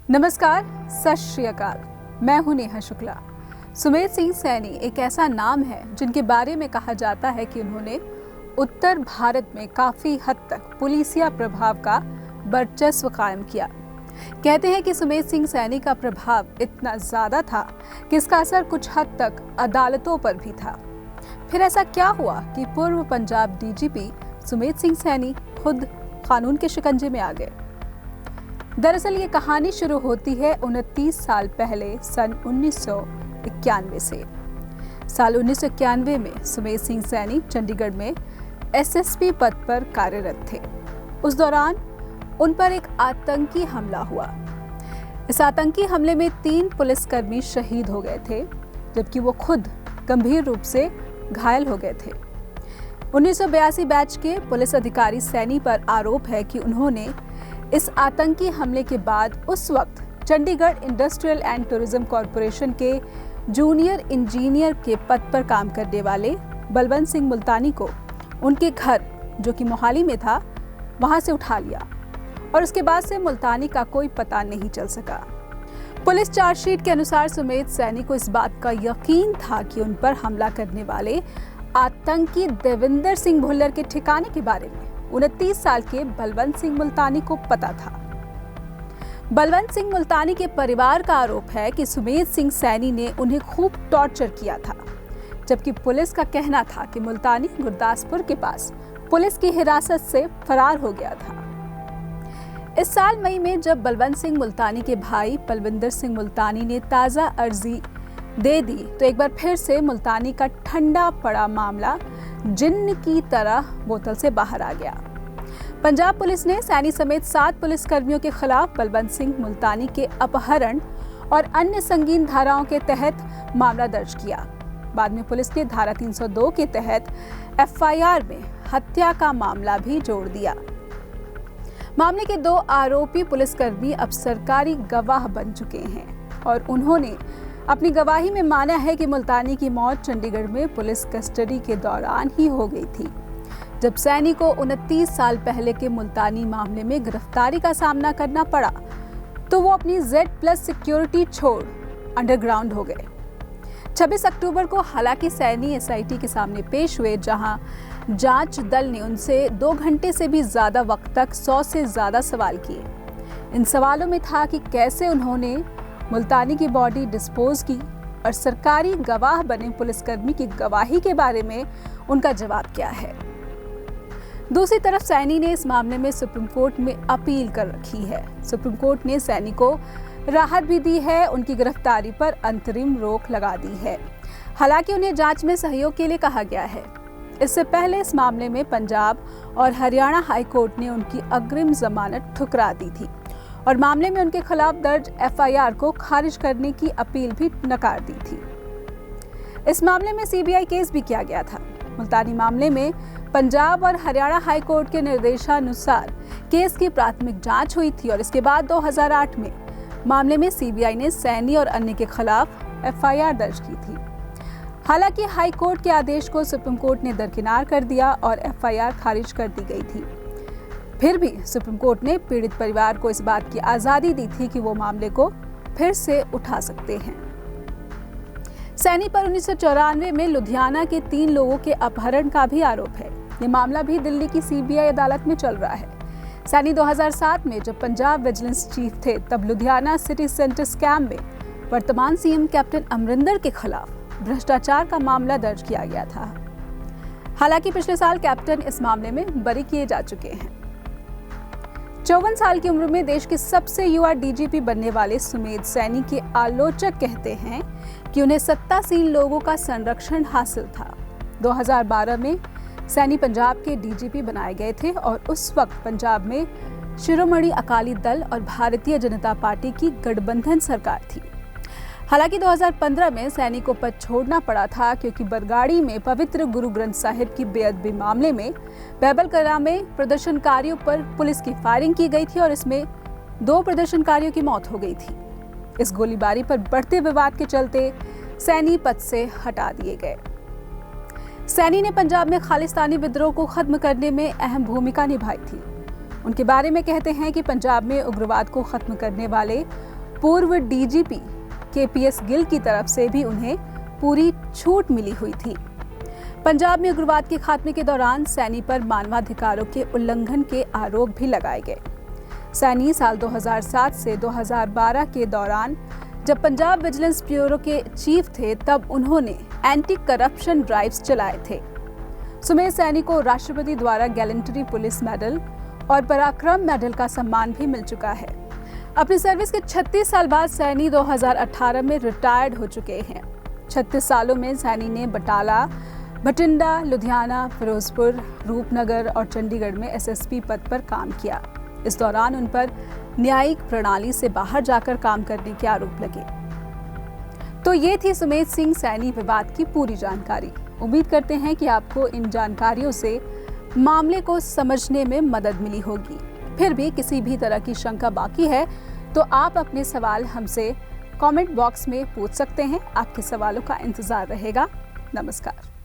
नमस्कार, सत श्री अकाल। मैं हूं नेहा शुक्ला। सुमेध सिंह सैनी एक ऐसा नाम है जिनके बारे में कहा जाता है कि उन्होंने उत्तर भारत में काफी हद तक पुलिसिया प्रभाव का वर्चस्व कायम किया। कहते हैं कि सुमेध सिंह सैनी का प्रभाव इतना ज्यादा था कि इसका असर कुछ हद तक अदालतों पर भी था। फिर ऐसा क्या हुआ कि पूर्व पंजाब डीजीपी सुमेध सिंह सैनी खुद कानून के शिकंजे में आ गए? दरअसल ये कहानी शुरू होती है 29 साल पहले सन 1991 से। साल 1991 में सुमेध सिंह सैनी चंडीगढ़ में एसएसपी पद पर कार्यरत थे। उस दौरान उन पर एक आतंकी हमला हुआ। इस आतंकी हमले में 3 पुलिसकर्मी शहीद हो गए थे, जबकि वो खुद गंभीर रूप से घायल हो गए थे। 1982 बैच के पुलिस अधिकारी सैनी पर आरोप है कि उन्होंने इस आतंकी हमले के बाद उस वक्त Chandigarh industrial and tourism corporation के जूनियर इंजीनियर के पद पर काम करने वाले बलवंत सिंह मुल्तानी को उनके घर, जो कि मोहाली में था, वहां से उठा लिया और उसके बाद से मुल्तानी का कोई पता नहीं चल सका। पुलिस चार्जशीट के अनुसार सुमेध सैनी को इस बात का यकीन था कि उन पर हमला करने वाले आतंकी देविंदर सिंह भुल्लर के ठिकाने के बारे में 29 साल के बलवंत सिंह मुल्तानी को पता था। बलवंत सिंह मुल्तानी के परिवार का आरोप है कि सुमेध सिंह सैनी ने उन्हें खूब टॉर्चर किया था, जबकि पुलिस का कहना था कि मुल्तानी गुरदासपुर के पास पुलिस की हिरासत से फरार हो गया था। इस साल मई में जब बलवंत सिंह मुल्तानी के भाई बलविंदर सिंह मुल्तानी ने ताज़ा अर्जी दे दी तो एक बार फिर से मुल्तानी का ठंडा पड़ा मामला जिन्न की तरह बोतल से बाहर आ गया। पंजाब पुलिस ने सैनी समेत 7 पुलिसकर्मियों के खिलाफ बलवंत सिंह मुल्तानी के अपहरण और अन्य संगीन धाराओं के तहत मामला दर्ज किया। बाद में पुलिस ने धारा 302 के तहत एफआईआर में हत्या का मामला भी जोड़ दिया। मामले के 2 आरोपी पुलिसकर्मी अब सरकारी गवाह बन चुके हैं और उन्होंने अपनी गवाही में माना है कि मुल्तानी की मौत चंडीगढ़ में पुलिस कस्टडी के दौरान ही हो गई थी। जब सैनी को 29 साल पहले के मुल्तानी मामले में गिरफ्तारी का सामना करना पड़ा तो वो अपनी Z+ सिक्योरिटी छोड़ अंडरग्राउंड हो गए। 26 अक्टूबर को हालांकि सैनी एसआईटी के सामने पेश हुए, जहां जांच दल ने उनसे 2 घंटे से भी ज्यादा वक्त तक 100 से ज्यादा सवाल किए। इन सवालों में था कि कैसे उन्होंने मुल्तानी की बॉडी डिस्पोज की और सरकारी गवाह बने पुलिसकर्मी की गवाही के बारे में उनका जवाब क्या है। दूसरी तरफ सैनी ने इस मामले में सुप्रीम कोर्ट में अपील कर रखी है। सुप्रीम कोर्ट ने सैनी को राहत भी दी है, उनकी गिरफ्तारी पर अंतरिम रोक लगा दी है। हालांकि उन्हें जांच में सहयोग के लिए कहा गया है। इससे पहले इस मामले में पंजाब और हरियाणा हाई कोर्ट ने उनकी अग्रिम जमानत ठुकरा दी थी और मामले में उनके खिलाफ दर्ज एफआईआर को खारिज करने की अपील भी नकार दी थी। इस मामले में सीबीआई केस भी किया गया था। मुल्तानी मामले में पंजाब और हरियाणा हाई कोर्ट के निर्देशानुसार केस की प्राथमिक जांच हुई थी और इसके बाद 2008 में मामले में सीबीआई ने सैनी और अन्य के खिलाफ एफआईआर दर्ज की थी। हालांकि हाई कोर्ट के आदेश को सुप्रीम कोर्ट ने दरकिनार कर दिया और एफआईआर खारिज कर दी गई थी। फिर भी सुप्रीम कोर्ट ने पीड़ित परिवार को इस बात की आजादी दी थी कि वो मामले को फिर से उठा सकते हैं। सैनी पर 1994 में लुधियाना के 3 लोगों के अपहरण का भी आरोप है। ये मामला भी दिल्ली की सीबीआई अदालत में चल रहा है। सैनी 2007 में जब पंजाब विजिलेंस चीफ थे तब लुधियाना सिटी सेंटर स्कैम में वर्तमान सीएम कैप्टन अमरिंदर के खिलाफ भ्रष्टाचार का मामला दर्ज किया गया था। हालांकि पिछले साल कैप्टन इस मामले में बरी किए जा चुके हैं। 54 साल की उम्र में देश के सबसे युवा डीजीपी बनने वाले सुमेध सैनी के आलोचक कहते हैं कि उन्हें सत्तासीन लोगों का संरक्षण हासिल था। 2012 में सैनी पंजाब के डीजीपी बनाए गए थे और उस वक्त पंजाब में शिरोमणि अकाली दल और भारतीय जनता पार्टी की गठबंधन सरकार थी। हालांकि 2015 में सैनी को पद छोड़ना पड़ा था क्योंकि बरगाड़ी में पवित्र गुरु ग्रंथ साहिब की बेअदबी मामले में बैबल कला में प्रदर्शनकारियों पर पुलिस की फायरिंग की गई थी और इसमें 2 प्रदर्शनकारियों की मौत हो गई थी। इस गोलीबारी पर बढ़ते विवाद के चलते सैनी पद से हटा दिए गए। सैनी ने पंजाब में खालिस्तानी विद्रोह को खत्म करने में अहम भूमिका निभाई थी। उनके बारे में कहते हैं कि पंजाब में उग्रवाद को खत्म करने वाले पूर्व डीजीपी केपीएस गिल की तरफ से भी उन्हें पूरी छूट मिली हुई थी। पंजाब में उग्रवाद के खात्मे के दौरान सैनी पर मानवाधिकारों के उल्लंघन के आरोप भी लगाए गए। सैनी साल 2007 से 2012 के दौरान जब पंजाब विजिलेंस ब्यूरो के चीफ थे, तब उन्होंने एंटी करप्शन ड्राइव्स चलाए थे। सुमेध सैनी को राष्ट्रपति द्वारा गैलेंट्री पुलिस मेडल और पराक्रम मेडल का सम्मान भी मिल चुका है। अपनी सर्विस के 36 साल बाद सैनी 2018 में रिटायर्ड हो चुके हैं। 36 सालों में सैनी ने बटाला, बठिंडा, लुधियाना, फिरोजपुर, रूपनगर और चंडीगढ़ में एसएसपी पद पर काम किया। इस दौरान उन पर न्यायिक प्रणाली से बाहर जाकर काम करने के आरोप लगे। तो ये थी सुमेध सिंह सैनी विवाद की पूरी जानकारी। उम्मीद करते हैं कि आपको इन जानकारियों से मामले को समझने में मदद मिली होगी। फिर भी किसी भी तरह की शंका बाकी है तो आप अपने सवाल हमसे कमेंट बॉक्स में पूछ सकते हैं। आपके सवालों का इंतजार रहेगा। नमस्कार।